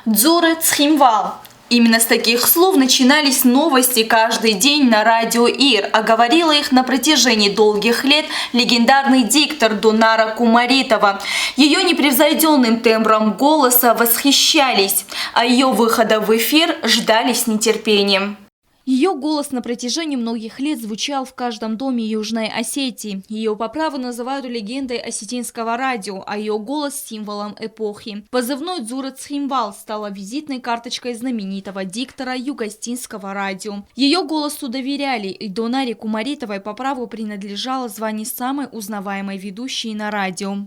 Дзура Цхимвал. Именно с таких слов начинались новости каждый день на радио ИР, а говорила их на протяжении долгих лет легендарный диктор Дунара Кумаритова. Ее непревзойденным тембром голоса восхищались, а ее выхода в эфир ждали с нетерпением. Ее голос на протяжении многих лет звучал в каждом доме Южной Осетии. Ее по праву называют легендой осетинского радио, а ее голос – символом эпохи. Позывной Дзура Цхимвал стала визитной карточкой знаменитого диктора юго-осетинского радио. Ее голосу доверяли, и Дунаре Кумаритовой по праву принадлежало звание самой узнаваемой ведущей на радио.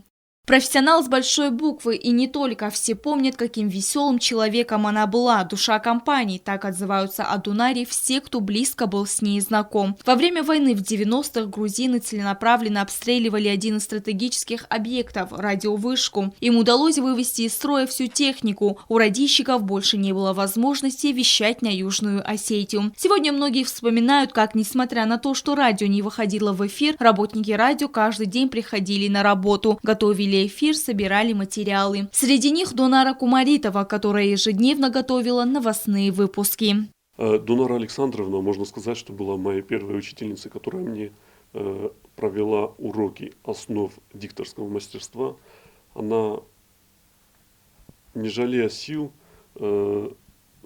Профессионал с большой буквы, и не только. Все помнят, каким веселым человеком она была, душа компании. Так отзываются о Дунаре все, кто близко был с ней знаком. Во время войны в 90-х грузины целенаправленно обстреливали один из стратегических объектов – радиовышку. Им удалось вывести из строя всю технику. У радищиков больше не было возможности вещать на Южную Осетию. Сегодня многие вспоминают, как, несмотря на то, что радио не выходило в эфир, работники радио каждый день приходили на работу, готовили эфир, собирали материалы. Среди них Дунара Кумаритова, которая ежедневно готовила новостные выпуски. Дунара Александровна, можно сказать, что была моей первой учительницей, которая мне провела уроки основ дикторского мастерства. Она, не жалея сил,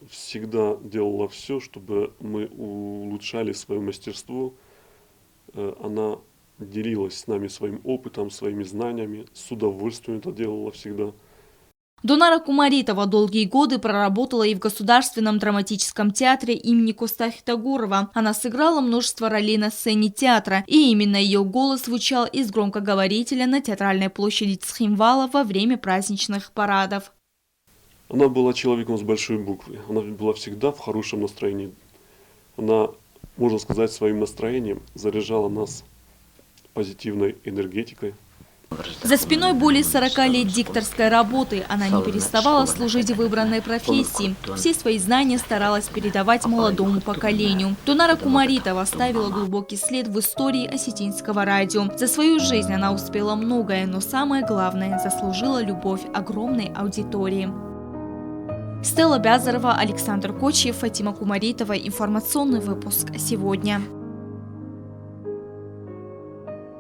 всегда делала все, чтобы мы улучшали свое мастерство. Она делилась с нами своим опытом, своими знаниями, с удовольствием это делала всегда. Дунара Кумаритова долгие годы проработала и в Государственном драматическом театре имени Костафи Тагурова. Она сыграла множество ролей на сцене театра, и именно ее голос звучал из громкоговорителя на театральной площади Цхимвала во время праздничных парадов. Она была человеком с большой буквы. Она была всегда в хорошем настроении. Она, можно сказать, своим настроением заряжала нас позитивной энергетикой. За спиной более 40 лет дикторской работы. Она не переставала служить выбранной профессии. Все свои знания старалась передавать молодому поколению. Дунара Кумаритова оставила глубокий след в истории осетинского радио. За свою жизнь она успела многое, но самое главное – заслужила любовь огромной аудитории. Стелла Бязарова, Александр Кочев, Фатима Кумаритова. Информационный выпуск сегодня.